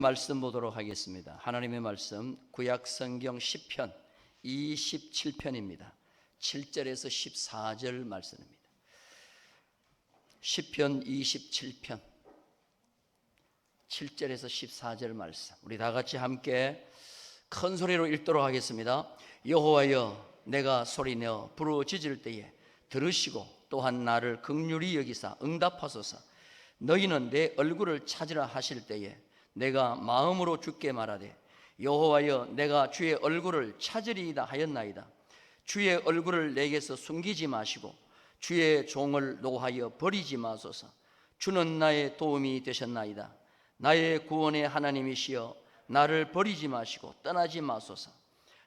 말씀 보도록 하겠습니다. 하나님의 말씀 구약 성경 시편 27편입니다. 7절에서 14절 말씀입니다. 시편 27편 7절에서 14절 말씀, 우리 다 같이 함께 큰 소리로 읽도록 하겠습니다. 여호와여, 내가 소리내어 부르짖을 때에 들으시고 또한 나를 긍휼히 여기사 응답하소서. 너희는 내 얼굴을 찾으라 하실 때에 내가 마음으로 주께 말하되, 여호와여, 내가 주의 얼굴을 찾으리이다 하였나이다. 주의 얼굴을 내게서 숨기지 마시고 주의 종을 노하여 버리지 마소서. 주는 나의 도움이 되셨나이다. 나의 구원의 하나님이시여, 나를 버리지 마시고 떠나지 마소서.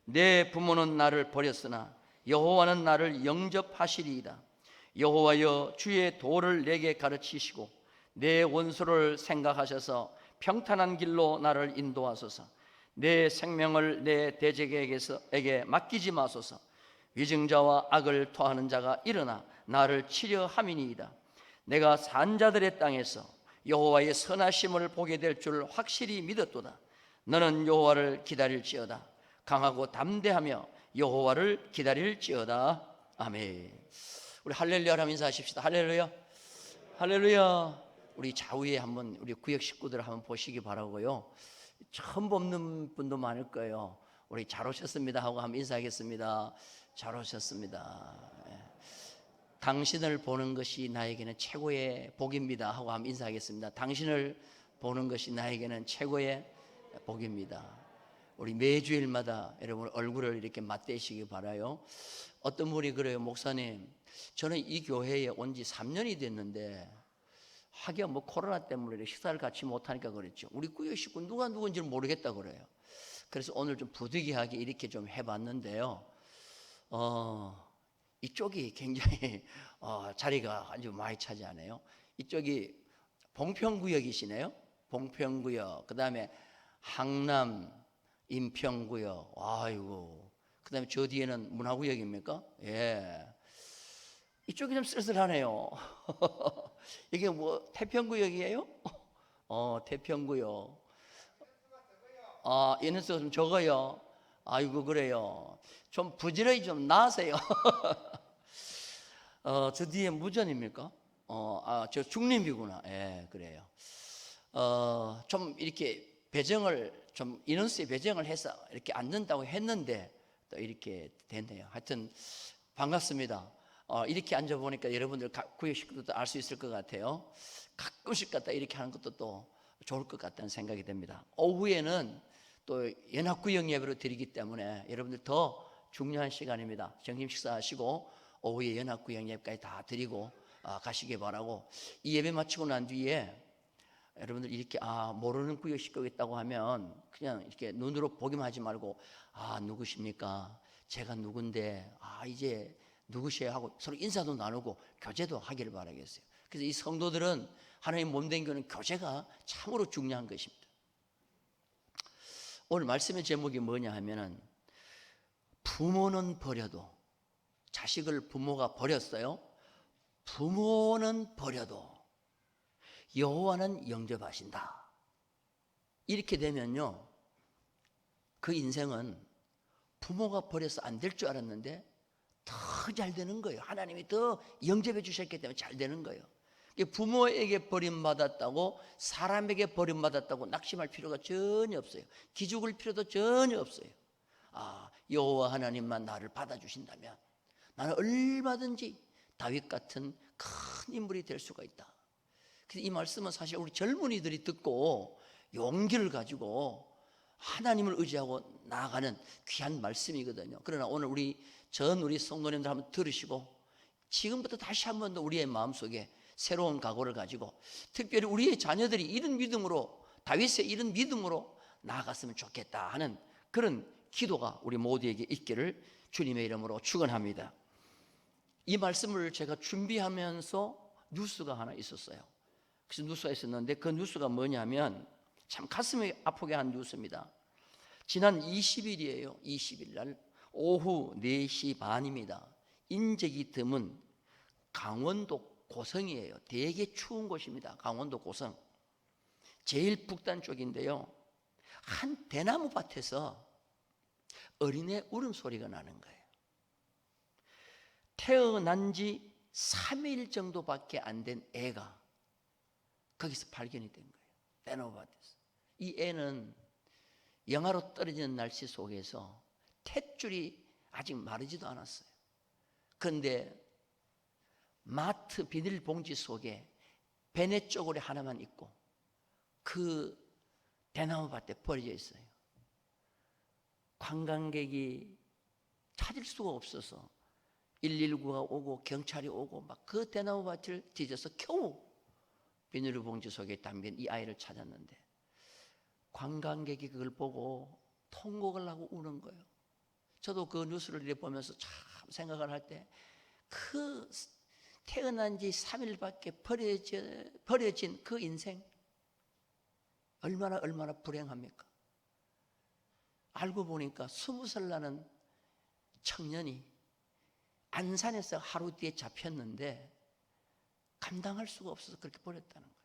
내 부모는 나를 버렸으나 여호와는 나를 영접하시리이다. 여호와여, 주의 도를 내게 가르치시고 내 원수를 생각하셔서 평탄한 길로 나를 인도하소서. 내 생명을 내 대적에게 맡기지 마소서. 위증자와 악을 토하는 자가 일어나 나를 치려 함이니이다. 내가 산자들의 땅에서 여호와의 선하심을 보게 될 줄 확실히 믿었도다. 너는 여호와를 기다릴지어다. 강하고 담대하며 여호와를 기다릴지어다. 아멘. 우리 할렐루야 하면 인사하십시다. 할렐루야, 할렐루야. 우리 좌우에 한번 우리 구역 식구들 한번 보시기 바라고요. 처음 뵙는 분도 많을 거예요. 우리 잘 오셨습니다 하고 한번 인사하겠습니다. 잘 오셨습니다. 당신을 보는 것이 나에게는 최고의 복입니다 하고 한번 인사하겠습니다. 당신을 보는 것이 나에게는 최고의 복입니다. 우리 매주일마다 여러분 얼굴을 이렇게 맞대시기 바라요. 어떤 분이 그래요. 목사님, 저는 이 교회에 온 지 3년이 됐는데 하기야 뭐 코로나 때문에 식사를 같이 못하니까 그랬죠. 우리 구역 식구 누가 누군지를 모르겠다 그래요. 그래서 오늘 좀 부득이하게 이렇게 좀 해봤는데요. 이쪽이 굉장히 자리가 아주 많이 차지하네요. 이쪽이 봉평구역이시네요. 봉평구역, 그 다음에 항남 인평구역, 아이고, 그 다음에 저 뒤에는 문화구역입니까? 예. 이쪽이 좀 쓸쓸하네요. 이게 뭐 태평구역이에요? 태평구역. 얘는 좀 적어요. 아이고, 그래요. 좀 부지런히 좀 나으세요. 저 뒤에 무전입니까? 저 중림이구나. 예, 그래요. 좀 이렇게 배정을 좀 인원수에 배정을 해서 이렇게 앉는다고 했는데 또 이렇게 됐네요. 하여튼 반갑습니다. 이렇게 앉아보니까 여러분들 구역 식구들도 알 수 있을 것 같아요. 가끔씩 갖다 이렇게 하는 것도 또 좋을 것 같다는 생각이 듭니다. 오후에는 또 연합구역 예배로 드리기 때문에 여러분들 더 중요한 시간입니다. 점심 식사하시고 오후에 연합구역 예배까지 다 드리고 가시기 바라고, 이 예배 마치고 난 뒤에 여러분들 이렇게 모르는 구역 식구가 있다고 하면 그냥 이렇게 눈으로 보기만 하지 말고, 누구십니까? 제가 누군데 이제 누구시에요? 하고 서로 인사도 나누고 교제도 하기를 바라겠어요. 그래서 이 성도들은 하나님 몸된 교는 교제가 참으로 중요한 것입니다. 오늘 말씀의 제목이 뭐냐 하면은, 부모는 버려도, 자식을 부모가 버렸어요. 부모는 버려도 여호와는 영접하신다. 이렇게 되면요, 그 인생은 부모가 버려서 안 될 줄 알았는데 더 잘 되는 거예요. 하나님이 더 영접해 주셨기 때문에 잘 되는 거예요. 부모에게 버림받았다고, 사람에게 버림받았다고 낙심할 필요가 전혀 없어요. 기죽을 필요도 전혀 없어요. 여호와 하나님만 나를 받아주신다면 나는 얼마든지 다윗 같은 큰 인물이 될 수가 있다. 이 말씀은 사실 우리 젊은이들이 듣고 용기를 가지고 하나님을 의지하고 나아가는 귀한 말씀이거든요. 그러나 오늘 우리 성도님들 한번 들으시고 지금부터 다시 한 번 더 우리의 마음속에 새로운 각오를 가지고, 특별히 우리의 자녀들이 이런 믿음으로, 다윗의 이런 믿음으로 나아갔으면 좋겠다 하는 그런 기도가 우리 모두에게 있기를 주님의 이름으로 축원합니다. 이 말씀을 제가 준비하면서 뉴스가 하나 있었어요. 그래서 뉴스가 있었는데 그 뉴스가 뭐냐면 참 가슴이 아프게 한 뉴스입니다. 지난 20일이에요. 20일 날 오후 4시 반입니다. 인적이 드문 강원도 고성이에요. 되게 추운 곳입니다. 강원도 고성. 제일 북단 쪽인데요. 한 대나무 밭에서 어린애 울음소리가 나는 거예요. 태어난 지 3일 정도밖에 안 된 애가 거기서 발견이 된 거예요. 대나무 밭에서. 이 애는 영하로 떨어지는 날씨 속에서 탯줄이 아직 마르지도 않았어요. 그런데 마트 비닐봉지 속에 베네 쪼그레 하나만 있고 그 대나무 밭에 버려져 있어요. 관광객이 찾을 수가 없어서 119가 오고 경찰이 오고 막 그 대나무 밭을 뒤져서 겨우 비닐봉지 속에 담긴 이 아이를 찾았는데 관광객이 그걸 보고 통곡을 하고 우는 거예요. 저도 그 뉴스를 보면서 참 생각을 할 때 그 태어난 지 3일밖에 버려진 그 인생 얼마나 불행합니까? 알고 보니까 20살 나는 청년이 안산에서 하루 뒤에 잡혔는데 감당할 수가 없어서 그렇게 버렸다는 거예요.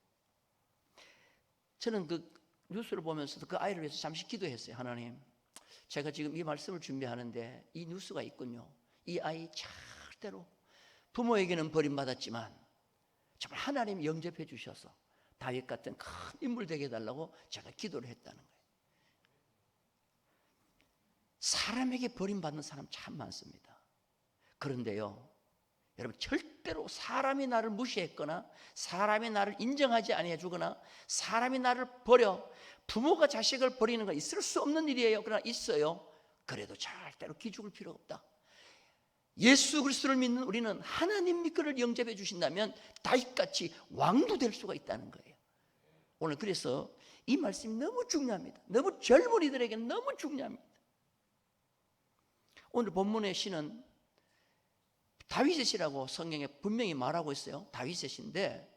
저는 그 뉴스를 보면서도 그 아이를 위해서 잠시 기도했어요. 하나님, 제가 지금 이 말씀을 준비하는데 이 뉴스가 있군요. 이 아이 절대로 부모에게는 버림받았지만 정말 하나님 영접해 주셔서 다윗 같은 큰 인물 되게 해달라고 제가 기도를 했다는 거예요. 사람에게 버림받는 사람 참 많습니다. 그런데요, 여러분, 절대로 사람이 나를 무시했거나 사람이 나를 인정하지 아니해 주거나 사람이 나를 버려 부모가 자식을 버리는 건 있을 수 없는 일이에요. 그러나 있어요. 그래도 절대로 기죽을 필요 없다. 예수 그리스도를 믿는 우리는 하나님 그를 영접해 주신다면 다윗같이 왕도 될 수가 있다는 거예요. 오늘 그래서 이 말씀이 너무 중요합니다. 너무 젊은이들에게 너무 중요합니다. 오늘 본문의 시는 다윗의 시라고 성경에 분명히 말하고 있어요. 다윗의 시인데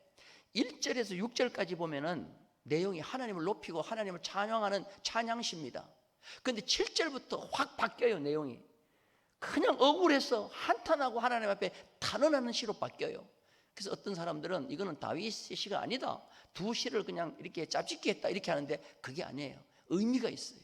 1절에서 6절까지 보면은 내용이 하나님을 높이고 하나님을 찬양하는 찬양시입니다. 그런데 7절부터 확 바뀌어요. 내용이 그냥 억울해서 한탄하고 하나님 앞에 탄원하는 시로 바뀌어요. 그래서 어떤 사람들은 이거는 다윗의 시가 아니다, 두 시를 그냥 이렇게 짭짓기 했다 이렇게 하는데 그게 아니에요. 의미가 있어요.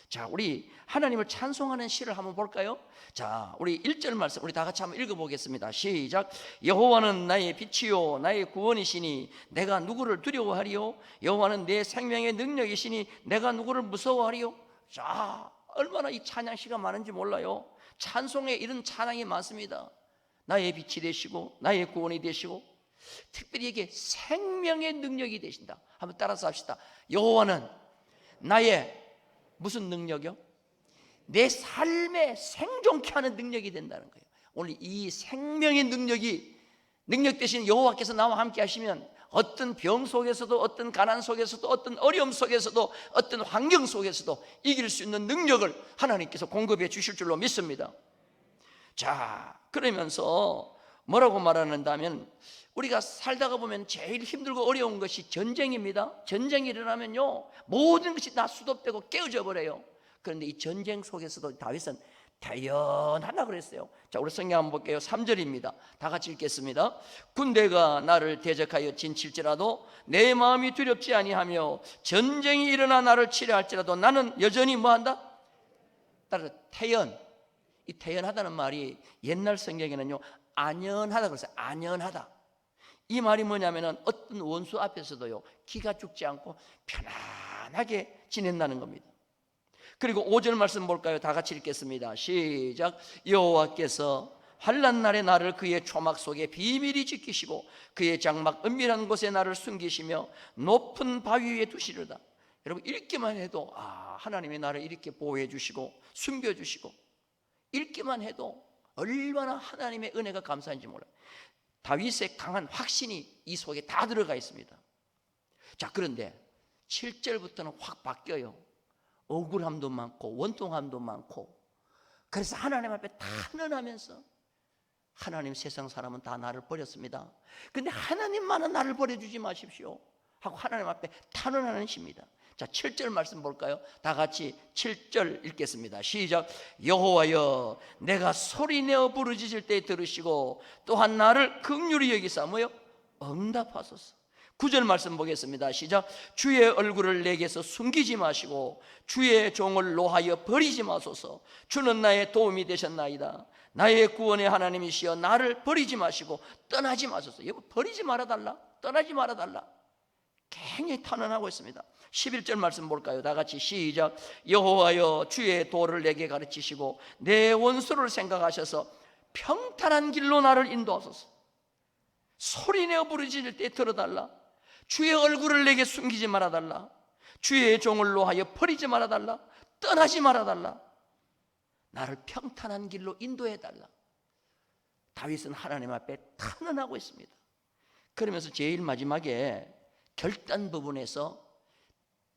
자, 우리 하나님을 찬송하는 시를 한번 볼까요? 자, 우리 1절 말씀 우리 다 같이 한번 읽어보겠습니다. 시작. 여호와는 나의 빛이요 나의 구원이시니 내가 누구를 두려워하리요? 여호와는 내 생명의 능력이시니 내가 누구를 무서워하리요? 자, 얼마나 이 찬양시가 많은지 몰라요. 찬송에 이런 찬양이 많습니다. 나의 빛이 되시고 나의 구원이 되시고 특별히 이게 생명의 능력이 되신다. 한번 따라서 합시다. 여호와는 나의 무슨 능력이요? 내 삶에 생존케 하는 능력이 된다는 거예요. 오늘 이 생명의 능력 되신 여호와께서 나와 함께 하시면 어떤 병 속에서도 어떤 가난 속에서도 어떤 어려움 속에서도 어떤 환경 속에서도 이길 수 있는 능력을 하나님께서 공급해 주실 줄로 믿습니다. 자, 그러면서 뭐라고 말하는다면 우리가 살다가 보면 제일 힘들고 어려운 것이 전쟁입니다. 전쟁이 일어나면요 모든 것이 다 수도되고 깨어져 버려요. 그런데 이 전쟁 속에서도 다윗은 태연하다 그랬어요. 자, 우리 성경 한번 볼게요. 3절입니다. 다 같이 읽겠습니다. 군대가 나를 대적하여 진칠지라도 내 마음이 두렵지 아니하며 전쟁이 일어나 나를 치려 할지라도 나는 여전히 뭐한다? 따라서 태연. 이 태연하다는 말이 옛날 성경에는요 안연하다 그랬어요. 안연하다. 이 말이 뭐냐면은 어떤 원수 앞에서도요 기가 죽지 않고 편안하게 지낸다는 겁니다. 그리고 5절 말씀 볼까요? 다 같이 읽겠습니다. 시작. 여호와께서 환난 날에 나를 그의 초막 속에 비밀히 지키시고 그의 장막 은밀한 곳에 나를 숨기시며 높은 바위 위에 두시리다. 여러분 읽기만 해도 하나님이 나를 이렇게 보호해 주시고 숨겨 주시고 읽기만 해도 얼마나 하나님의 은혜가 감사한지 몰라요. 다윗의 강한 확신이 이 속에 다 들어가 있습니다. 자, 그런데 7절부터는 확 바뀌어요. 억울함도 많고 원통함도 많고 그래서 하나님 앞에 탄원하면서 하나님, 세상 사람은 다 나를 버렸습니다. 그런데 하나님만은 나를 버려주지 마십시오 하고 하나님 앞에 탄원하는 시입니다. 자, 7절 말씀 볼까요? 다 같이 7절 읽겠습니다. 시작. 여호와여 내가 소리내어 부르짖을 때 들으시고 또한 나를 긍휼히 여기사 뭐요? 응답하소서. 9절 말씀 보겠습니다. 시작. 주의 얼굴을 내게서 숨기지 마시고 주의 종을 노하여 버리지 마소서. 주는 나의 도움이 되셨나이다. 나의 구원의 하나님이시여 나를 버리지 마시고 떠나지 마소서. 여보, 버리지 말아달라, 떠나지 말아달라. 굉장히 탄원하고 있습니다. 11절 말씀 볼까요? 다 같이 시작. 여호와여 주의 도를 내게 가르치시고 내 원수를 생각하셔서 평탄한 길로 나를 인도하소서. 소리내어 부르짖을 때 들어달라. 주의 얼굴을 내게 숨기지 말아달라. 주의 종을 노하여 버리지 말아달라. 떠나지 말아달라. 나를 평탄한 길로 인도해달라. 다윗은 하나님 앞에 탄원하고 있습니다. 그러면서 제일 마지막에 결단 부분에서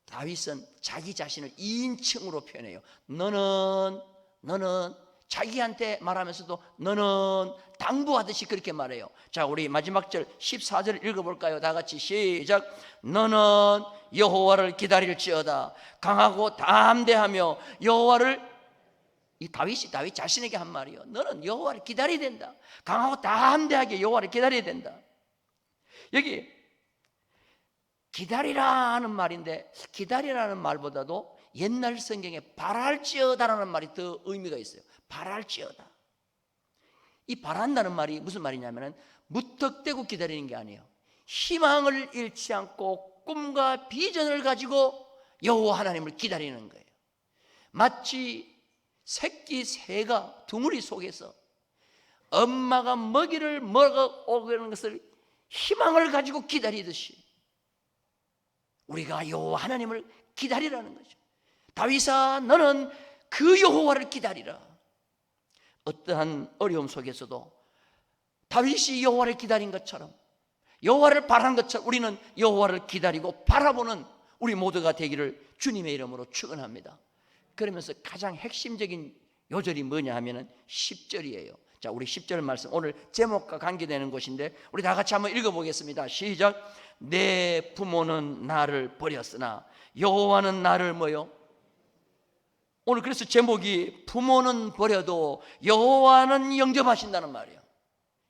다윗은 자기 자신을 2인칭으로 표현해요. 너는 자기한테 말하면서도 너는 당부하듯이 그렇게 말해요. 자, 우리 마지막 절 14절 읽어볼까요? 다 같이 시작. 너는 여호와를 기다릴지어다. 강하고 담대하며 여호와를, 이 다윗 자신에게 한 말이에요. 너는 여호와를 기다려야 된다. 강하고 담대하게 여호와를 기다려야 된다. 여기 기다리라 하는 말인데, 기다리라는 말보다도 옛날 성경에 바랄지어다라는 말이 더 의미가 있어요. 바랄지어다. 이 바란다는 말이 무슨 말이냐면 무턱대고 기다리는 게 아니에요. 희망을 잃지 않고 꿈과 비전을 가지고 여호와 하나님을 기다리는 거예요. 마치 새끼 새가 둥우리 속에서 엄마가 먹이를 먹어오는 것을 희망을 가지고 기다리듯이 우리가 여호와 하나님을 기다리라는 거죠. 다윗아, 너는 그 여호와를 기다리라. 어떠한 어려움 속에서도 다윗이 여호와를 기다린 것처럼, 여호와를 바라는 것처럼 우리는 여호와를 기다리고 바라보는 우리 모두가 되기를 주님의 이름으로 축원합니다. 그러면서 가장 핵심적인 요절이 뭐냐 하면은 10절이에요. 자, 우리 10절 말씀, 오늘 제목과 관계되는 것인데 우리 다 같이 한번 읽어보겠습니다. 시작. 내 부모는 나를 버렸으나 여호와는 나를 뭐요? 오늘 그래서 제목이 부모는 버려도 여호와는 영접하신다는 말이에요.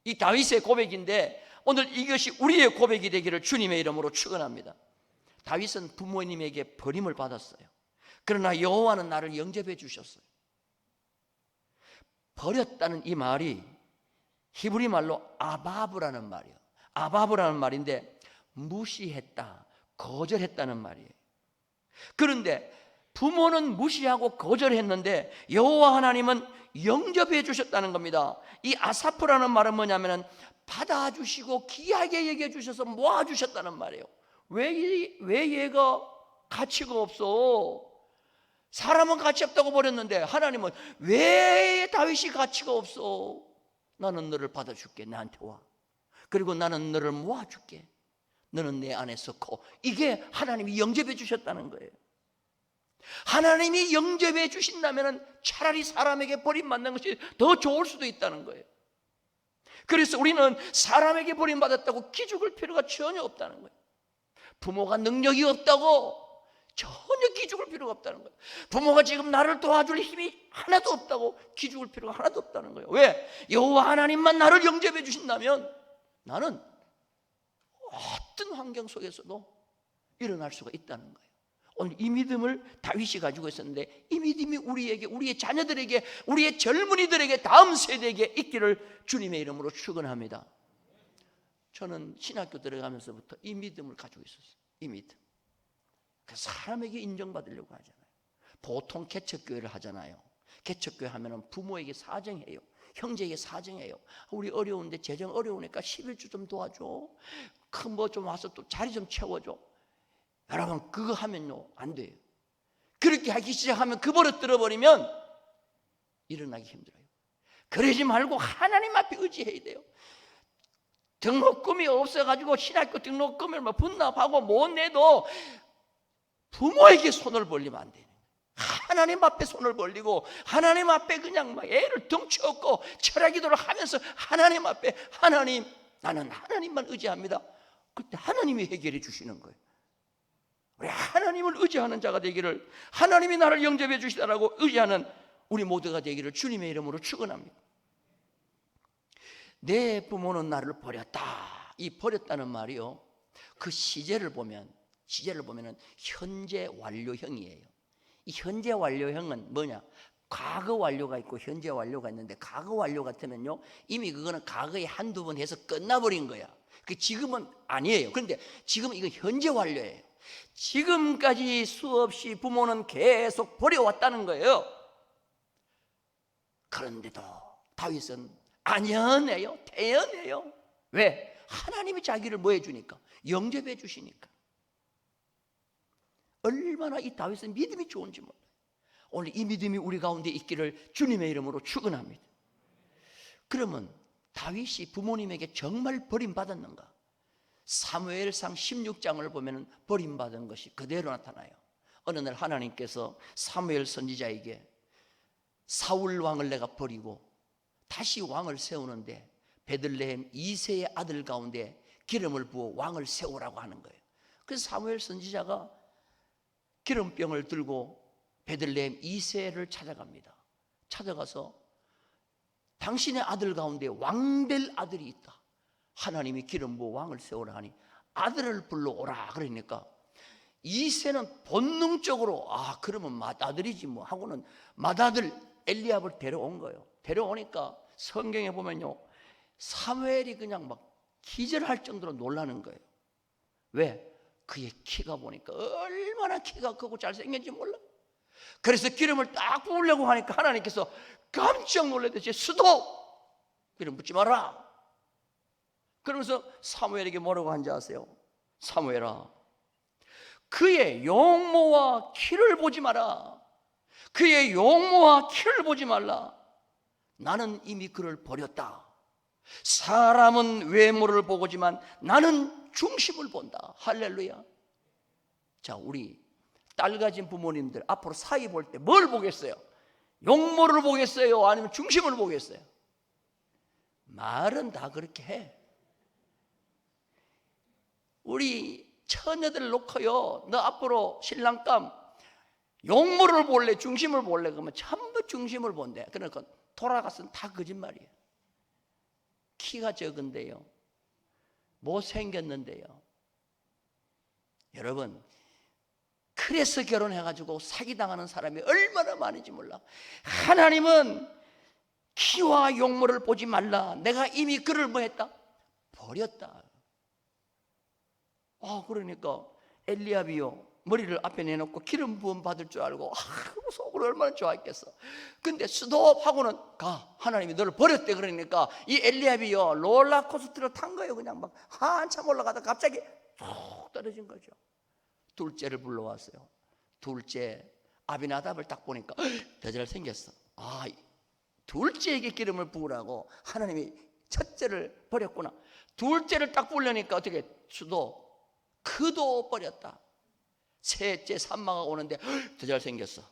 이 다윗의 고백인데 오늘 이것이 우리의 고백이 되기를 주님의 이름으로 축원합니다. 다윗은 부모님에게 버림을 받았어요. 그러나 여호와는 나를 영접해 주셨어요. 버렸다는 이 말이 히브리 말로 아바브라는 말이에요. 아바브라는 말인데 무시했다, 거절했다는 말이에요. 그런데 부모는 무시하고 거절했는데 여호와 하나님은 영접해 주셨다는 겁니다. 이 아사프라는 말은 뭐냐면 받아주시고 귀하게 여겨 주셔서 모아주셨다는 말이에요. 왜 얘가 가치가 없어? 사람은 가치 없다고 버렸는데 하나님은 왜 다윗이 가치가 없어? 나는 너를 받아줄게. 나한테 와. 그리고 나는 너를 모아줄게. 너는 내 안에 섞어. 이게 하나님이 영접해 주셨다는 거예요. 하나님이 영접해 주신다면 차라리 사람에게 버림받는 것이 더 좋을 수도 있다는 거예요. 그래서 우리는 사람에게 버림받았다고 기죽을 필요가 전혀 없다는 거예요. 부모가 능력이 없다고 전혀 기죽을 필요가 없다는 거예요. 부모가 지금 나를 도와줄 힘이 하나도 없다고 기죽을 필요가 하나도 없다는 거예요. 왜? 여호와 하나님만 나를 영접해 주신다면 나는 어떤 환경 속에서도 일어날 수가 있다는 거예요. 오늘 이 믿음을 다윗이 가지고 있었는데 이 믿음이 우리에게, 우리의 자녀들에게, 우리의 젊은이들에게, 다음 세대에게 있기를 주님의 이름으로 축원합니다. 저는 신학교 들어가면서부터 이 믿음을 가지고 있었어요. 이 믿음. 그래서 사람에게 인정받으려고 하잖아요. 보통 개척교회를 하잖아요. 개척교회 하면은 부모에게 사정해요. 형제에게 사정해요. 우리 어려운데 재정 어려우니까 11주 좀 도와줘. 큰 뭐 좀 와서 또 자리 좀 채워줘. 여러분 그거 하면요 안 돼요. 그렇게 하기 시작하면 그 버릇 들어버리면 일어나기 힘들어요. 그러지 말고 하나님 앞에 의지해야 돼요. 등록금이 없어가지고 신학교 등록금을 뭐 분납하고 못 내도 부모에게 손을 벌리면 안 돼요. 하나님 앞에 손을 벌리고 하나님 앞에 그냥 막 애를 덩치없고 철야기도를 하면서 하나님 앞에 하나님, 나는 하나님만 의지합니다. 그때 하나님이 해결해 주시는 거예요. 우리 하나님을 의지하는 자가 되기를, 하나님이 나를 영접해 주시다라고 의지하는 우리 모두가 되기를 주님의 이름으로 축원합니다. 내 부모는 나를 버렸다. 이 버렸다는 말이요 그 시제를 보면은 현재 완료형이에요. 이 현재 완료형은 뭐냐? 과거 완료가 있고 현재 완료가 있는데, 과거 완료 같으면요 이미 그거는 과거에 한두 번 해서 끝나버린 거야. 그 지금은 아니에요. 그런데 지금 이거 현재 완료예요. 지금까지 수없이 부모는 계속 버려왔다는 거예요. 그런데도 다윗은 안연해요. 대연해요. 왜? 하나님이 자기를 뭐 해주니까? 영접해 주시니까. 얼마나 이 다윗은 믿음이 좋은지 몰라요. 오늘 이 믿음이 우리 가운데 있기를 주님의 이름으로 축원합니다. 그러면 다윗이 부모님에게 정말 버림받았는가? 사무엘상 16장을 보면 버림받은 것이 그대로 나타나요. 어느 날 하나님께서 사무엘 선지자에게 사울 왕을 내가 버리고 다시 왕을 세우는데 베들레헴 이새의 아들 가운데 기름을 부어 왕을 세우라고 하는 거예요. 그래서 사무엘 선지자가 기름병을 들고 베들레헴 이새를 찾아갑니다. 찾아가서 당신의 아들 가운데 왕될 아들이 있다. 하나님이 기름 부어 왕을 세우라 하니 아들을 불러오라 그러니까 이새는 본능적으로 그러면 맏아들이지 뭐 하고는 맏아들 엘리압을 데려온 거예요. 데려오니까 성경에 보면요 사무엘이 그냥 막 기절할 정도로 놀라는 거예요. 왜? 그의 키가 보니까 얼마나 키가 크고 잘생겼는지 몰라. 그래서 기름을 딱 부으려고 하니까 하나님께서 깜짝 놀라듯이 스톱! 기름 붓지 마라. 그러면서 사무엘에게 뭐라고 한지 아세요? 사무엘아, 그의 용모와 키를 보지 마라. 그의 용모와 키를 보지 말라. 나는 이미 그를 버렸다. 사람은 외모를 보고지만 나는 중심을 본다. 할렐루야. 자, 우리 딸 가진 부모님들 앞으로 사이 볼 때 뭘 보겠어요? 용모를 보겠어요? 아니면 중심을 보겠어요? 말은 다 그렇게 해. 우리 처녀들 놓고요 너 앞으로 신랑감 용모를 볼래 중심을 볼래? 그러면 전부 중심을 본대. 그러니까 돌아가서는 다 거짓말이에요. 키가 적은데요, 못생겼는데요. 여러분, 그래서 결혼해가지고 사기당하는 사람이 얼마나 많은지 몰라. 하나님은 키와 용모를 보지 말라. 내가 이미 그를 뭐 했다? 버렸다. 그러니까 엘리압이요 머리를 앞에 내놓고 기름 부음 받을 줄 알고 속으로 얼마나 좋아했겠어. 근데 스톱하고는 가, 하나님이 너를 버렸대. 그러니까 이 엘리압이요 롤러코스터를 탄 거예요. 그냥 막 한참 올라가다 갑자기 툭 떨어진 거죠. 둘째를 불러왔어요. 둘째 아비나답을 딱 보니까 더 잘생겼어. 둘째에게 기름을 부으라고 하나님이 첫째를 버렸구나. 둘째를 딱 부으려니까 어떻게 수도 그도 버렸다. 셋째 산마가 오는데 더 잘생겼어.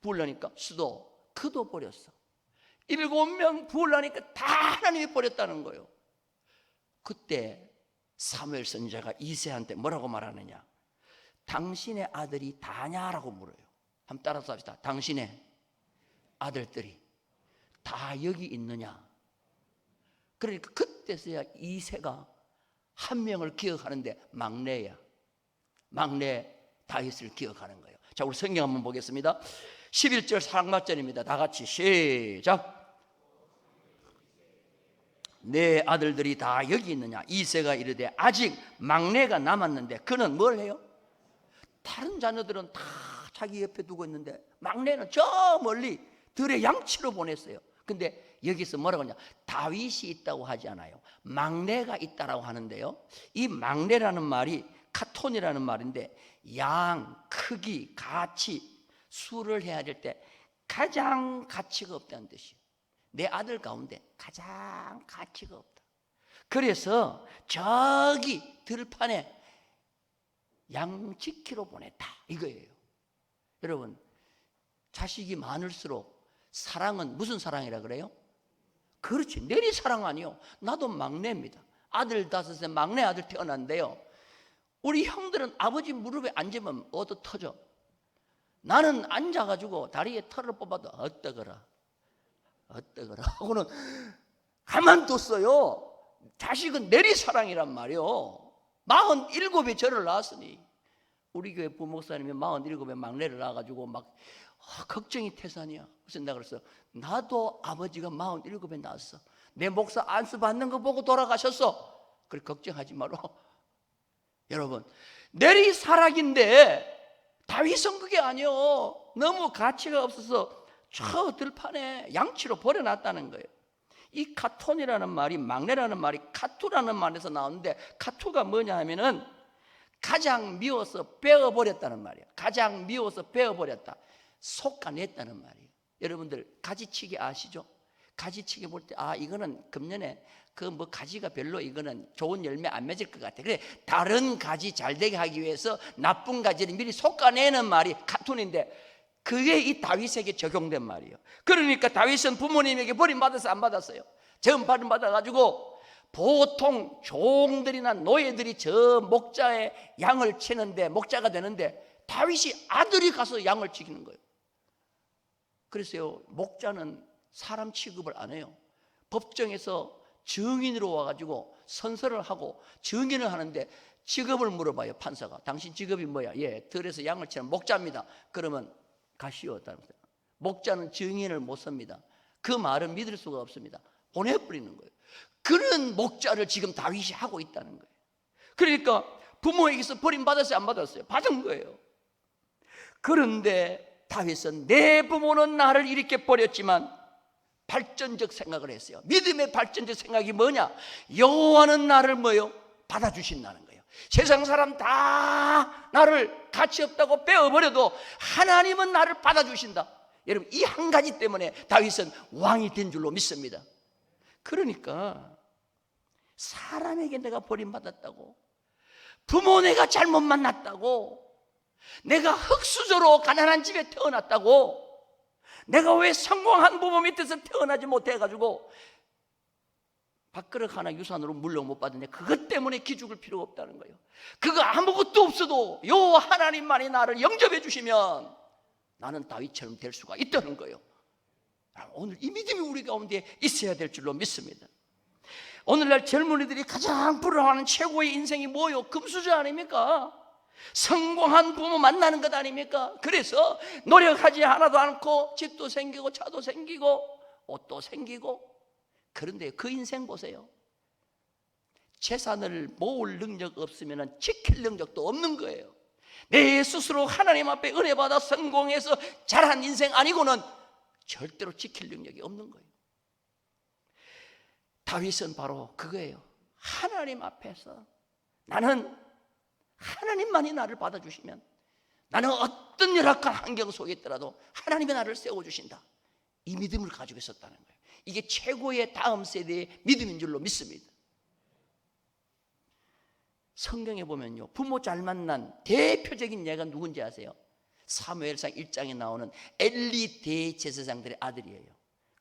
부으려니까 수도 그도 버렸어. 7명 부으려니까 다 하나님이 버렸다는 거예요. 그때 사무엘 선지자가 이새한테 뭐라고 말하느냐? 당신의 아들이 다냐라고 물어요. 한번 따라서 합시다. 당신의 아들들이 다 여기 있느냐? 그러니까 그때서야 이새가 한 명을 기억하는데 막내야. 막내 다윗을 기억하는 거예요. 자, 우리 성경 한번 보겠습니다. 11절 상마절입니다. 다 같이 시작. 내 아들들이 다 여기 있느냐? 이새가 이르되 아직 막내가 남았는데 그는 뭘 해요? 다른 자녀들은 다 자기 옆에 두고 있는데 막내는 저 멀리 들의 양치로 보냈어요. 근데 여기서 뭐라고 하냐? 다윗이 있다고 하지 않아요. 막내가 있다라고 하는데요, 이 막내라는 말이 카톤이라는 말인데 양, 크기, 가치, 수를 해야 될 때 가장 가치가 없다는 뜻이에요. 내 아들 가운데 가장 가치가 없다. 그래서 저기 들판에 양 지키러 보냈다 이거예요. 여러분, 자식이 많을수록 사랑은 무슨 사랑이라 그래요? 그렇지, 내리 사랑 아니요. 나도 막내입니다. 아들 5에 막내 아들 태어났는데요, 우리 형들은 아버지 무릎에 앉으면 얻어 터져. 나는 앉아가지고 다리에 털을 뽑아도 어떠거라 하고는 가만뒀어요. 자식은 내리사랑이란 말이요. 47에 저를 낳았으니, 우리 교회 부목사님이 47에 막내를 낳아가지고 막 걱정이 태산이야. 그래서 내가 그랬어. 나도 아버지가 47에 낳았어. 내 목사 안수 받는 거 보고 돌아가셨어. 그래 걱정하지 마라. 여러분, 내리사락인데 다윗은 그게 아니요. 너무 가치가 없어서 저 들판에 양치로 버려놨다는 거예요. 이 카톤이라는 말이, 막내라는 말이 카투라는 말에서 나오는데, 카투가 뭐냐 하면은 가장 미워서 베어버렸다는 말이에요. 가장 미워서 베어버렸다, 솎아냈다는 말이에요. 여러분들 가지치기 아시죠? 가지치기 볼 때 이거는 금년에 그 뭐 가지가 별로 이거는 좋은 열매 안 맺을 것 같아. 그래, 다른 가지 잘 되게 하기 위해서 나쁜 가지를 미리 솎아내는 말이 카툰인데, 그게 이 다윗에게 적용된 말이에요. 그러니까 다윗은 부모님에게 버림받아서 안 받았어요. 처음 버림받아가지고 보통 종들이나 노예들이 저 목자의 양을 치는데, 목자가 되는데, 다윗이 아들이 가서 양을 지키는 거예요. 그래서요, 목자는 사람 취급을 안 해요. 법정에서 증인으로 와가지고 선서를 하고 증인을 하는데 직업을 물어봐요. 판사가 당신 직업이 뭐야? 예, 들에서 양을 치는 목자입니다. 그러면 가시오. 목자는 증인을 못 섭니다. 그 말은 믿을 수가 없습니다. 보내버리는 거예요. 그런 목자를 지금 다윗이 하고 있다는 거예요. 그러니까 부모에게서 버림받았어요, 안 받았어요? 받은 거예요. 그런데 다윗은 내 부모는 나를 이렇게 버렸지만 발전적 생각을 했어요. 믿음의 발전적 생각이 뭐냐? 여호와는 나를 뭐요? 받아주신다는 거예요. 세상 사람 다 나를 가치 없다고 빼어버려도 하나님은 나를 받아주신다. 여러분, 이 한 가지 때문에 다윗은 왕이 된 줄로 믿습니다. 그러니까 사람에게 내가 버림받았다고, 부모 내가 잘못 만났다고, 내가 흙수저로 가난한 집에 태어났다고, 내가 왜 성공한 부모 밑에서 태어나지 못해가지고 밥그릇 하나 유산으로 물려 못 받았냐, 그것 때문에 기죽을 필요가 없다는 거예요. 그거 아무것도 없어도 여호와 하나님만이 나를 영접해 주시면 나는 다윗처럼 될 수가 있다는 거예요. 오늘 이 믿음이 우리 가운데 있어야 될 줄로 믿습니다. 오늘날 젊은이들이 가장 부러워하는 최고의 인생이 뭐요? 금수저 아닙니까? 성공한 부모 만나는 것 아닙니까? 그래서 노력하지 않아도 않고 집도 생기고 차도 생기고 옷도 생기고. 그런데 그 인생 보세요. 재산을 모을 능력 없으면 지킬 능력도 없는 거예요. 내 스스로 하나님 앞에 은혜 받아 성공해서 잘한 인생 아니고는 절대로 지킬 능력이 없는 거예요. 다윗은 바로 그거예요. 하나님 앞에서 나는 하나님만이 나를 받아주시면, 나는 어떤 열악한 환경 속에 있더라도 하나님이 나를 세워주신다, 이 믿음을 가지고 있었다는 거예요. 이게 최고의 다음 세대의 믿음인 줄로 믿습니다. 성경에 보면요, 부모 잘 만난 대표적인 예가 누군지 아세요? 사무엘상 1장에 나오는 엘리 대제사장들의 아들이에요.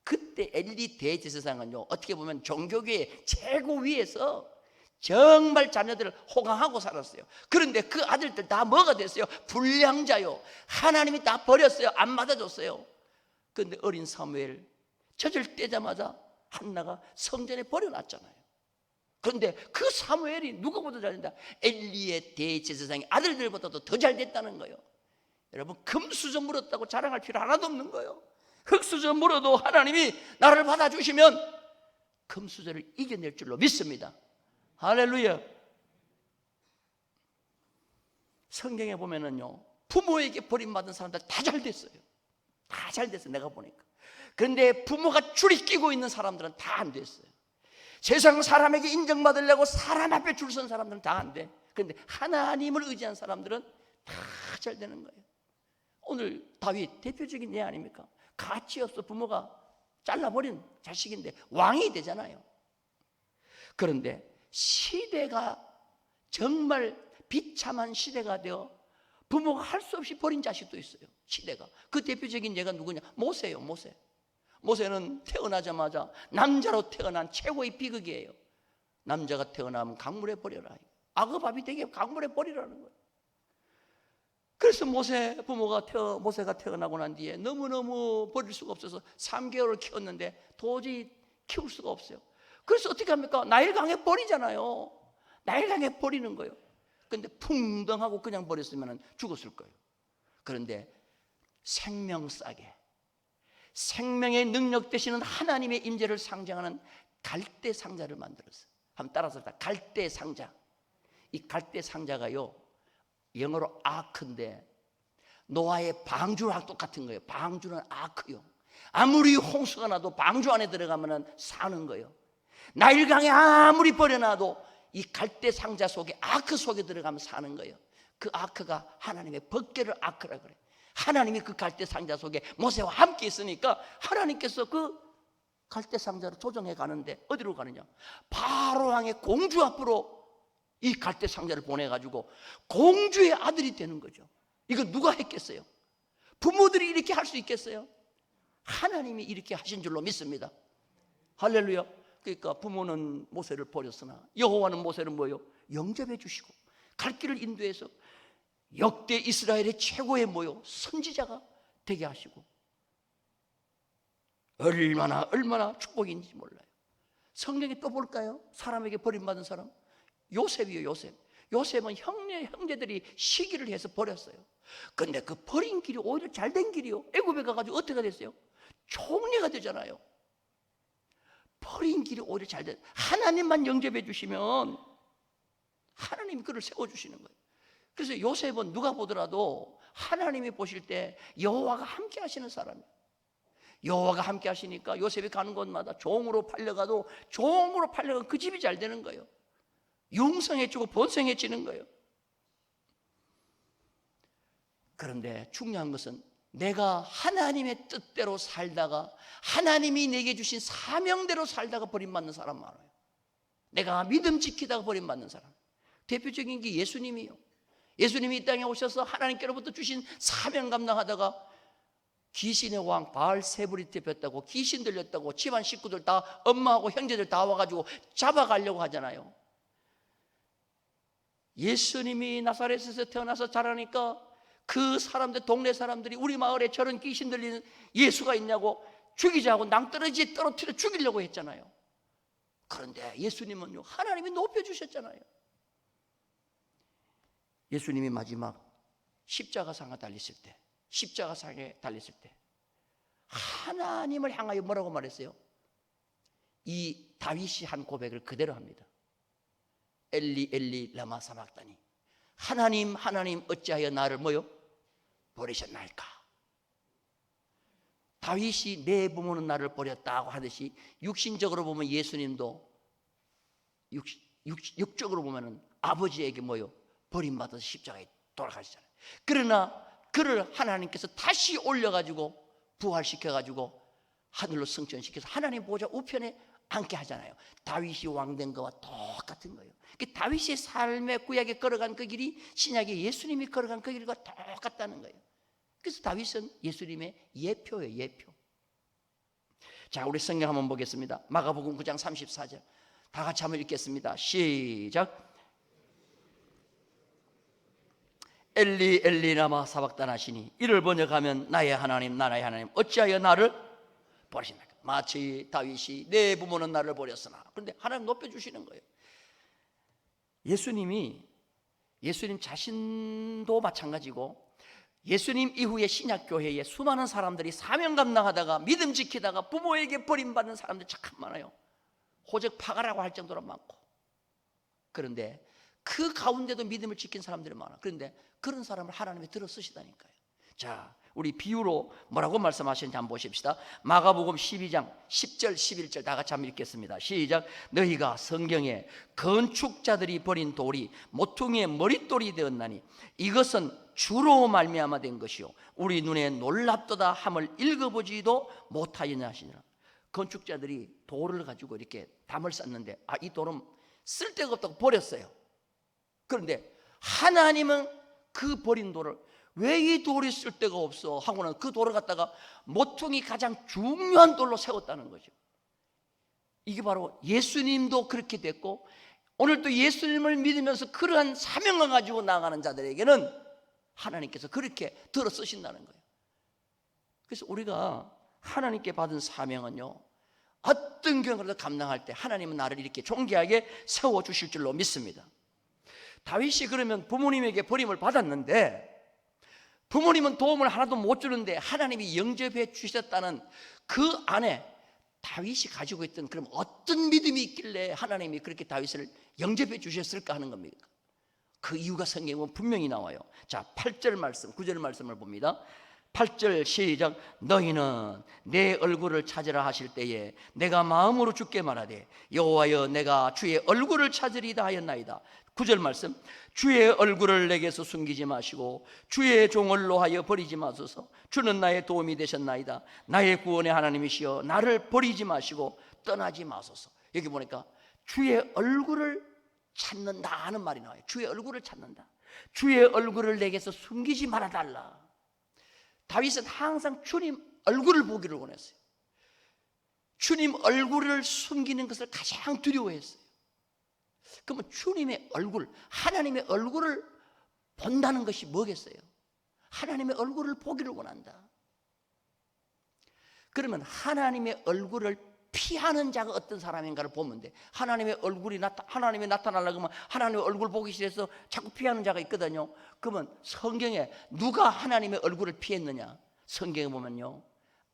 그때 엘리 대제사장은요, 어떻게 보면 종교계의 최고 위에서 정말 자녀들을 호강하고 살았어요. 그런데 그 아들들 다 뭐가 됐어요? 불량자요. 하나님이 다 버렸어요. 안 받아줬어요. 그런데 어린 사무엘 젖을 떼자마자 한나가 성전에 버려놨잖아요. 그런데 그 사무엘이 누구보다 잘된다? 엘리의 대제사장의 아들들보다도 더 잘됐다는 거예요. 여러분, 금수저 물었다고 자랑할 필요 하나도 없는 거예요. 흙수저 물어도 하나님이 나를 받아주시면 금수저를 이겨낼 줄로 믿습니다. 할렐루야. 성경에 보면은요, 부모에게 버림받은 사람들 다 잘 됐어요. 다 잘 됐어요, 내가 보니까. 그런데 부모가 줄이 끼고 있는 사람들은 다 안 됐어요. 세상 사람에게 인정받으려고 사람 앞에 줄 선 사람들은 다 안 돼. 그런데 하나님을 의지한 사람들은 다 잘 되는 거예요. 오늘 다윗 대표적인 예 아닙니까? 가치 없어 부모가 잘라버린 자식인데 왕이 되잖아요. 그런데 시대가 정말 비참한 시대가 되어 부모가 할 수 없이 버린 자식도 있어요. 시대가. 그 대표적인 예가 누구냐? 모세예요. 모세는 태어나자마자 남자로 태어난 최고의 비극이에요. 남자가 태어나면 강물에 버려라. 악어밥이 되게 강물에 버리라는 거예요. 그래서 모세가 태어나고 난 뒤에 너무너무 버릴 수가 없어서 3개월을 키웠는데 도저히 키울 수가 없어요. 그래서 어떻게 합니까? 나일강에 버리잖아요. 나일강에 버리는 거예요. 근데 풍덩하고 그냥 버렸으면 죽었을 거예요. 그런데 생명싸게, 생명의 능력 되시는 하나님의 임재를 상징하는 갈대 상자를 만들었어요. 한번 따라서 갈대 상자. 이 갈대 상자가요, 영어로 아크인데 노아의 방주랑 똑같은 거예요. 방주는 아크요. 아무리 홍수가 나도 방주 안에 들어가면 사는 거예요. 나일강에 아무리 버려놔도 이 갈대 상자 속에, 아크 속에 들어가면 사는 거예요. 그 아크가 하나님의 법궤를 아크라 그래요. 하나님이 그 갈대 상자 속에 모세와 함께 있으니까 하나님께서 그 갈대 상자를 조정해 가는데 어디로 가느냐? 바로 왕의 공주 앞으로 이 갈대 상자를 보내가지고 공주의 아들이 되는 거죠. 이거 누가 했겠어요? 부모들이 이렇게 할 수 있겠어요? 하나님이 이렇게 하신 줄로 믿습니다. 할렐루야. 그러니까 부모는 모세를 버렸으나 여호와는 모세를 뭐요? 영접해 주시고 갈 길을 인도해서 역대 이스라엘의 최고의 뭐요? 선지자가 되게 하시고, 얼마나 축복인지 몰라요. 성경에 또 볼까요? 사람에게 버림받은 사람 요셉이요. 요셉은 형제들이 시기를 해서 버렸어요. 근데 그 버린 길이 오히려 잘된 길이요. 애굽에 가가지고 어떻게 됐어요? 총리가 되잖아요. 버린 길이 오히려 잘된, 하나님만 영접해 주시면 하나님이 그를 세워주시는 거예요. 그래서 요셉은 누가 보더라도 하나님이 보실 때 여호와가 함께 하시는 사람이에요. 여호와가 함께 하시니까 요셉이 가는 곳마다 종으로 팔려가도 그 집이 잘 되는 거예요. 융성해지고 번성해지는 거예요. 그런데 중요한 것은 내가 하나님의 뜻대로 살다가 하나님이 내게 주신 사명대로 살다가 버림받는 사람 많아요. 내가 믿음 지키다가 버림받는 사람. 대표적인 게 예수님이요. 예수님이 이 땅에 오셔서 하나님께로부터 주신 사명 감당하다가 귀신의 왕 바알세불이 잡혔다고, 귀신 들렸다고 집안 식구들 다, 엄마하고 형제들 다 와가지고 잡아가려고 하잖아요. 예수님이 나사렛에서 태어나서 자라니까 그 사람들, 동네 사람들이 우리 마을에 저런 귀신 들리는 예수가 있냐고 죽이자고 낭떠러지에 떨어뜨려 죽이려고 했잖아요. 그런데 예수님은요, 하나님이 높여주셨잖아요. 예수님이 마지막 십자가상에 달렸을 때 하나님을 향하여 뭐라고 말했어요? 이 다윗이 한 고백을 그대로 합니다. 엘리 엘리 라마 사박다니, 하나님 하나님 어찌하여 나를 뭐요? 버리셨나이까. 다윗이 내 부모는 나를 버렸다고 하듯이 육신적으로 보면 예수님도 육적으로 보면 아버지에게 뭐요? 버림받아서 십자가에 돌아가시잖아요. 그러나 그를 하나님께서 다시 올려가지고 부활시켜가지고 하늘로 승천시켜서 하나님 보좌 우편에 앉게 하잖아요. 다윗이 왕된 거와 똑같은 거예요. 다윗의 삶의 구약에 걸어간 그 길이 신약에 예수님이 걸어간 그 길과 똑같다는 거예요. 그래서 다윗은 예수님의 예표예요. 예표. 자, 우리 성경 한번 보겠습니다. 마가복음 9장 34절 다 같이 한번 읽겠습니다. 시작. 엘리 엘리 라마 사박다나시니, 이를 번역하면 나의 하나님 나의 하나님 어찌하여 나를 버리십니까? 마치 다윗이 내 부모는 나를 버렸으나, 그런데 하나님 높여주시는 거예요. 예수님 자신도 마찬가지고 예수님 이후에 신약교회에 수많은 사람들이 사명 감당하다가 믿음 지키다가 부모에게 버림받는 사람들이 참 많아요. 호적 파가라고 할 정도로 많고. 그런데 그 가운데도 믿음을 지킨 사람들이 많아. 그런데 그런 사람을 하나님이 들어 쓰시다니까요. 자, 우리 비유로 뭐라고 말씀하시는지 한번 보십시다. 마가복음 12장 10절 11절 다 같이 한번 읽겠습니다. 시작. 너희가 성경에 건축자들이 버린 돌이 모퉁이의 머릿돌이 되었나니 이것은 주로 말미암아 된 것이요 우리 눈에 놀랍도다 함을 읽어보지도 못하였냐 하시니라. 건축자들이 돌을 가지고 이렇게 담을 쌓는데 이 돌은 쓸데가 없다고 버렸어요. 그런데 하나님은 그 버린 돌을 왜 이 돌이 쓸데가 없어 하고는 그 돌을 갖다가 모퉁이 가장 중요한 돌로 세웠다는 거죠. 이게 바로 예수님도 그렇게 됐고 오늘도 예수님을 믿으면서 그러한 사명을 가지고 나아가는 자들에게는 하나님께서 그렇게 들어 쓰신다는 거예요. 그래서 우리가 하나님께 받은 사명은요, 어떤 경우라도 감당할 때 하나님은 나를 이렇게 존귀하게 세워주실 줄로 믿습니다. 다윗이 그러면 부모님에게 버림을 받았는데 부모님은 도움을 하나도 못 주는데 하나님이 영접해 주셨다는 그 안에 다윗이 가지고 있던 그럼 어떤 믿음이 있길래 하나님이 그렇게 다윗을 영접해 주셨을까 하는 겁니까? 그 이유가 성경에 보면 분명히 나와요. 자, 8절 말씀, 9절 말씀을 봅니다. 8절 시작. 너희는 내 얼굴을 찾으라 하실 때에 내가 마음으로 주께 말하되 여호와여 내가 주의 얼굴을 찾으리다 하였나이다. 9절 말씀. 주의 얼굴을 내게서 숨기지 마시고 주의 종을로 하여 버리지 마소서. 주는 나의 도움이 되셨나이다. 나의 구원의 하나님이시여 나를 버리지 마시고 떠나지 마소서. 여기 보니까 주의 얼굴을 찾는다 하는 말이 나와요. 주의 얼굴을 찾는다. 주의 얼굴을 내게서 숨기지 말아달라. 다윗은 항상 주님 얼굴을 보기를 원했어요. 주님 얼굴을 숨기는 것을 가장 두려워했어요. 그러면 주님의 얼굴, 하나님의 얼굴을 본다는 것이 뭐겠어요? 하나님의 얼굴을 보기를 원한다. 그러면 하나님의 얼굴을 피하는 자가 어떤 사람인가를 보면 돼. 하나님의 얼굴이 하나님이 나타나려고 하면 하나님의 얼굴 보기 싫어서 자꾸 피하는 자가 있거든요. 그러면 성경에 누가 하나님의 얼굴을 피했느냐? 성경에 보면요,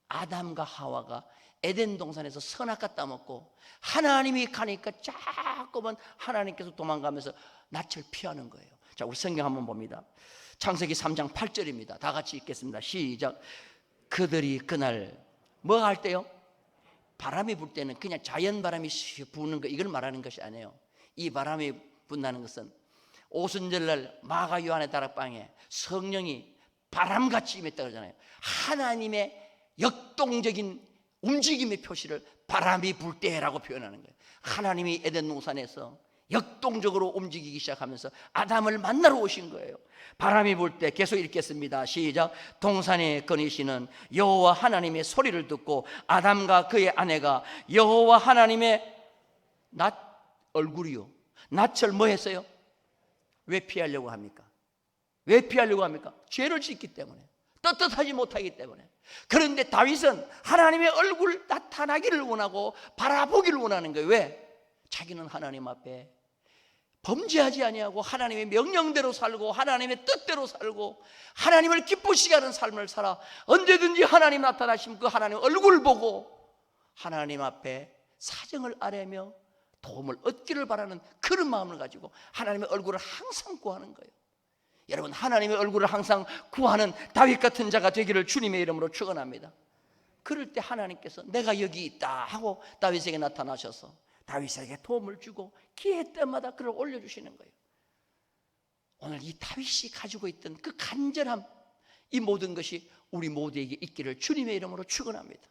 아담과 하와가 에덴 동산에서 선악과 따먹고 하나님이 가니까 자꾸만 하나님께서 도망가면서 낯을 피하는 거예요. 자, 우리 성경 한번 봅니다. 창세기 3장 8절입니다. 다 같이 읽겠습니다. 시작. 그들이 그날 뭐 할 때요? 바람이 불 때는 그냥 자연 바람이 부는 거 이걸 말하는 것이 아니에요. 이 바람이 분다는 것은 오순절날 마가 요한의 다락방에 성령이 바람같이 임했다 그러잖아요. 하나님의 역동적인 움직임의 표시를 바람이 불 때라고 표현하는 거예요. 하나님이 에덴 동산에서 역동적으로 움직이기 시작하면서 아담을 만나러 오신 거예요. 바람이 불 때 계속 읽겠습니다. 시작. 동산에 거니시는 여호와 하나님의 소리를 듣고 아담과 그의 아내가 여호와 하나님의 낯 얼굴이요, 낯을 뭐 했어요? 왜 피하려고 합니까? 왜 피하려고 합니까? 죄를 짓기 때문에, 떳떳하지 못하기 때문에. 그런데 다윗은 하나님의 얼굴 나타나기를 원하고 바라보기를 원하는 거예요. 왜? 자기는 하나님 앞에 범죄하지 아니하고 하나님의 명령대로 살고 하나님의 뜻대로 살고 하나님을 기쁘시게 하는 삶을 살아 언제든지 하나님 나타나시면 그 하나님 얼굴을 보고 하나님 앞에 사정을 아뢰며 도움을 얻기를 바라는 그런 마음을 가지고 하나님의 얼굴을 항상 구하는 거예요. 여러분, 하나님의 얼굴을 항상 구하는 다윗 같은 자가 되기를 주님의 이름으로 축원합니다. 그럴 때 하나님께서 내가 여기 있다 하고 다윗에게 나타나셔서 다윗에게 도움을 주고 기회 때마다 그를 올려주시는 거예요. 오늘 이 다윗이 가지고 있던 그 간절함, 이 모든 것이 우리 모두에게 있기를 주님의 이름으로 축원합니다.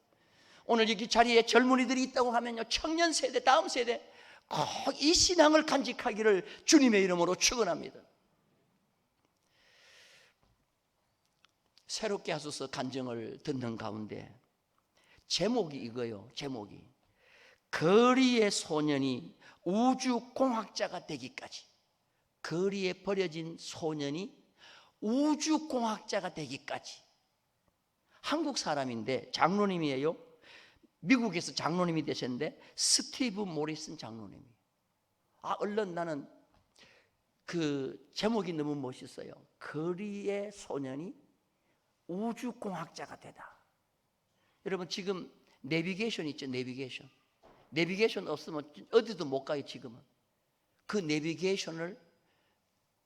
오늘 여기 자리에 젊은이들이 있다고 하면요, 청년 세대, 다음 세대 꼭 이 신앙을 간직하기를 주님의 이름으로 축원합니다. 새롭게 하소서 간증을 듣는 가운데 제목이 이거예요. 제목이 거리의 소년이 우주공학자가 되기까지. 거리에 버려진 소년이 우주공학자가 되기까지. 한국 사람인데 장로님이에요. 미국에서 장로님이 되셨는데 스티브 모리슨 장로님이. 얼른 나는 그 제목이 너무 멋있어요. 거리의 소년이 우주공학자가 되다. 여러분, 지금 내비게이션 있죠? 내비게이션. 내비게이션 없으면 어디도 못 가요. 지금은 그 내비게이션을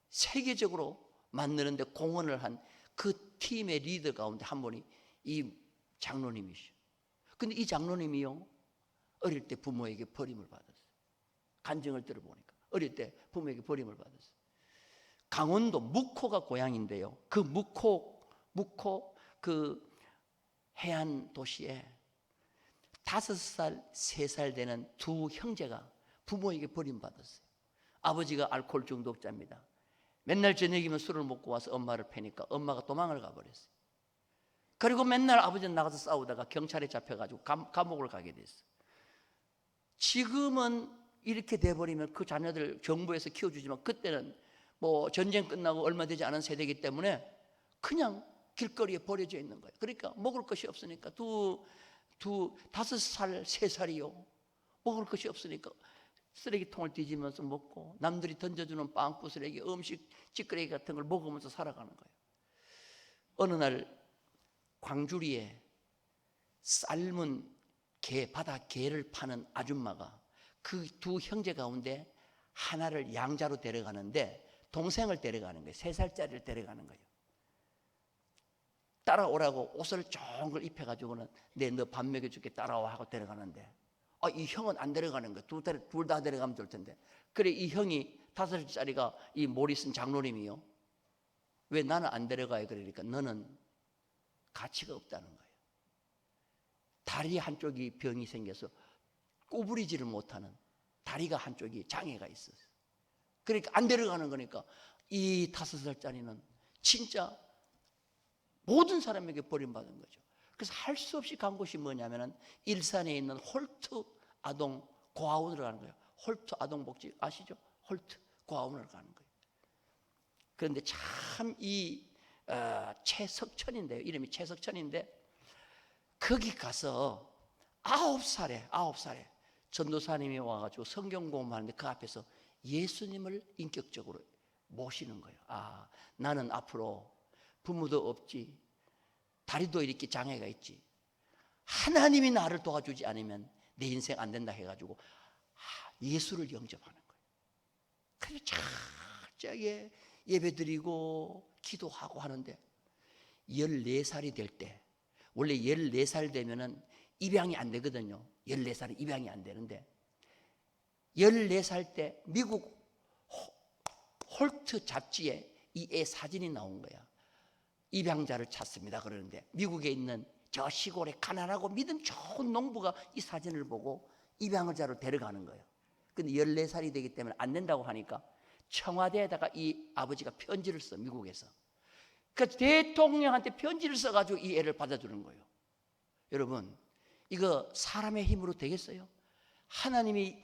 세계적으로 만드는데 공헌을 한 그 팀의 리더 가운데 한 분이 이 장로님이시죠. 근데 이 장로님이요, 어릴 때 부모에게 버림을 받았어요. 간증을 들어보니까 어릴 때 부모에게 버림을 받았어요. 강원도 묵호가 고향인데요, 그 묵호 그 해안 도시에 5살, 3살 되는 두 형제가 부모에게 버림받았어요. 아버지가 알코올 중독자입니다. 맨날 저녁이면 술을 먹고 와서 엄마를 패니까 엄마가 도망을 가버렸어요. 그리고 맨날 아버지는 나가서 싸우다가 경찰에 잡혀가지고 감옥을 가게 됐어요. 지금은 이렇게 돼버리면 그 자녀들 정부에서 키워주지만 그때는 뭐 전쟁 끝나고 얼마 되지 않은 세대이기 때문에 그냥 길거리에 버려져 있는 거예요. 그러니까 먹을 것이 없으니까 5살, 3살이요, 먹을 것이 없으니까 쓰레기통을 뒤지면서 먹고 남들이 던져주는 빵꾸 쓰레기, 음식 찌끄레기 같은 걸 먹으면서 살아가는 거예요. 어느 날 광주리에 삶은 게, 바다 게를 파는 아줌마가 그 두 형제 가운데 하나를 양자로 데려가는데 동생을 데려가는 거예요. 3살짜리를 데려가는 거예요. 따라오라고 옷을 좋은 걸 입혀가지고는 너 밥 먹여줄게 따라와 하고 데려가는데 이 형은 안 데려가는 거예요. 둘 다 데려가면 될 텐데. 그래 이 형이 5살짜리가 이 모리슨 장로님이요. 왜 나는 안 데려가요? 그러니까 너는 가치가 없다는 거예요. 다리 한쪽이 병이 생겨서 구부리지를 못하는, 다리가 한쪽이 장애가 있었어요. 그러니까 안 데려가는 거니까 이 5살짜리는 진짜 모든 사람에게 버림받은 거죠. 그래서 할 수 없이 간 곳이 뭐냐면은 일산에 있는 홀트 아동 고아원으로 가는 거예요. 홀트 아동복지 아시죠? 홀트 고아원으로 가는 거예요. 그런데 참 이 최석천인데요. 이름이 최석천인데 거기 가서 9살에 전도사님이 와가지고 성경 공부하는데 그 앞에서 예수님을 인격적으로 모시는 거예요. 나는 앞으로 부모도 없지, 다리도 이렇게 장애가 있지, 하나님이 나를 도와주지 않으면 내 인생 안 된다 해가지고 예수를 영접하는 거예요. 그래서 철저하게 예배드리고 기도하고 하는데 14살이 될 때, 원래 14살 되면은 입양이 안 되거든요. 14살은 입양이 안 되는데 14살 때 미국 홀트 잡지에 이 애 사진이 나온 거야. 입양자를 찾습니다. 그러는데 미국에 있는 저 시골에 가난하고 믿음 좋은 농부가 이 사진을 보고 입양자로 데려가는 거예요. 근데 14살이 되기 때문에 안 된다고 하니까 청와대에다가 이 아버지가 편지를 써, 미국에서. 그 대통령한테 편지를 써가지고 이 애를 받아주는 거예요. 여러분, 이거 사람의 힘으로 되겠어요? 하나님이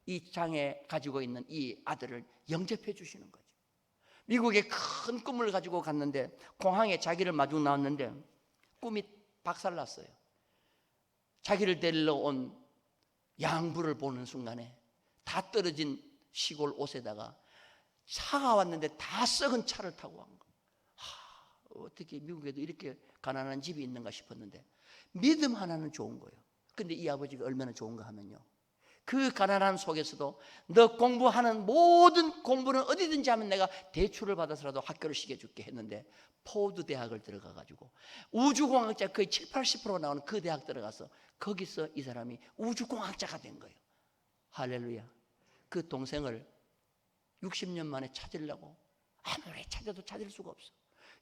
이 장애 가지고 있는 이 아들을 영접해 주시는 거죠. 미국에 큰 꿈을 가지고 갔는데 공항에 자기를 마중 나왔는데 꿈이 박살났어요. 자기를 데리러 온 양부를 보는 순간에 다 떨어진 시골 옷에다가 차가 왔는데 다 썩은 차를 타고 간 거예요. 어떻게 미국에도 이렇게 가난한 집이 있는가 싶었는데 믿음 하나는 좋은 거예요. 근데 이 아버지가 얼마나 좋은가 하면요, 그 가난함 속에서도 너 공부하는 모든 공부는 어디든지 하면 내가 대출을 받아서라도 학교를 시켜줄게 했는데 포드 대학을 들어가가지고 우주공학자 거의 70-80% 나오는 그 대학 들어가서 거기서 이 사람이 우주공학자가 된 거예요. 할렐루야. 그 동생을 60년 만에 찾으려고 아무리 찾아도 찾을 수가 없어.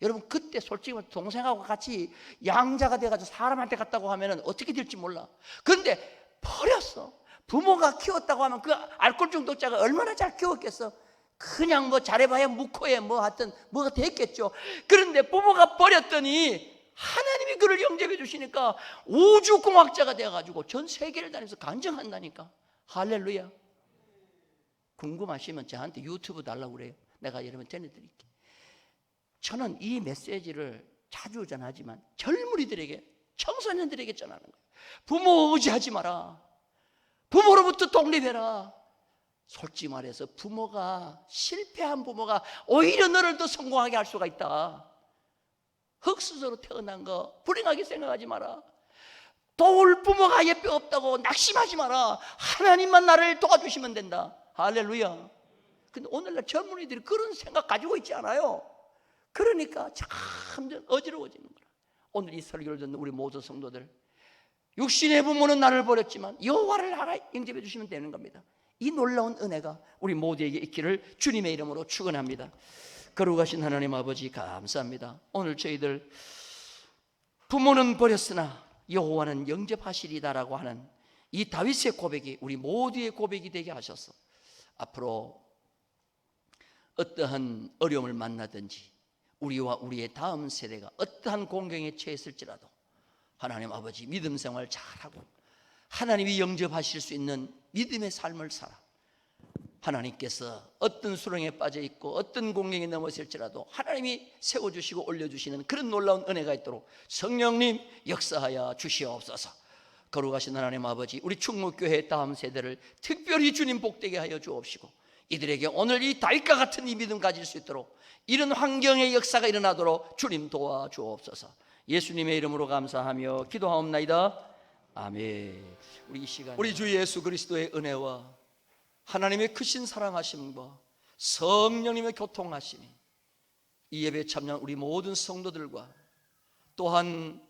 여러분, 그때 솔직히 동생하고 같이 양자가 돼가지고 사람한테 갔다고 하면 어떻게 될지 몰라. 그런데 버렸어. 부모가 키웠다고 하면 그 알코올 중독자가 얼마나 잘 키웠겠어. 그냥 뭐 잘해봐야 묵호에 뭐 하여튼 뭐가 됐겠죠. 그런데 부모가 버렸더니 하나님이 그를 영접해 주시니까 우주공학자가 돼가지고 전 세계를 다니면서 간증한다니까. 할렐루야. 궁금하시면 저한테 유튜브 달라고 그래요. 내가 여러분 전해드릴게. 저는 이 메시지를 자주 전하지만 젊은이들에게, 청소년들에게 전하는 거예요. 부모 의지하지 마라. 부모로부터 독립해라. 솔직히 말해서 부모가, 실패한 부모가 오히려 너를 더 성공하게 할 수가 있다. 흙수저로 태어난 거 불행하게 생각하지 마라. 도울 부모가 옆에 없다고 낙심하지 마라. 하나님만 나를 도와주시면 된다. 할렐루야. 근데 오늘날 젊은이들이 그런 생각 가지고 있지 않아요. 그러니까 참 어지러워지는 거야. 오늘 이 설교를 듣는 우리 모든 성도들, 육신의 부모는 나를 버렸지만 여호와를 알아 영접해 주시면 되는 겁니다. 이 놀라운 은혜가 우리 모두에게 있기를 주님의 이름으로 축원합니다. 거룩하신 하나님 아버지, 감사합니다. 오늘 저희들 부모는 버렸으나 여호와는 영접하시리다라고 하는 이 다윗의 고백이 우리 모두의 고백이 되게 하셔서 앞으로 어떠한 어려움을 만나든지 우리와 우리의 다음 세대가 어떠한 공경에 처했을지라도 하나님 아버지 믿음 생활 잘하고 하나님이 영접하실 수 있는 믿음의 삶을 살아 하나님께서 어떤 수렁에 빠져 있고 어떤 공경에 넘어질지라도 하나님이 세워주시고 올려주시는 그런 놀라운 은혜가 있도록 성령님 역사하여 주시옵소서. 거룩하신 하나님 아버지, 우리 충무교회 다음 세대를 특별히 주님 복되게 하여 주옵시고, 이들에게 오늘 이 다윗과 같은 이 믿음 가질 수 있도록, 이런 환경의 역사가 일어나도록 주님 도와주옵소서. 예수님의 이름으로 감사하며 기도하옵나이다. 아멘. 우리 이 시간 우리 주 예수 그리스도의 은혜와 하나님의 크신 사랑하심과 성령님의 교통하심이 이 예배에 참여한 우리 모든 성도들과 또한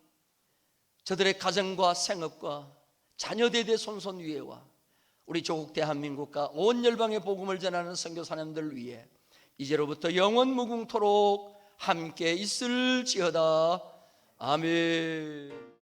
저들의 가정과 생업과 자녀대대 손손 위에와 우리 조국 대한민국과 온 열방의 복음을 전하는 선교사님들 위해 이제로부터 영원 무궁토록 함께 있을지어다. 아멘.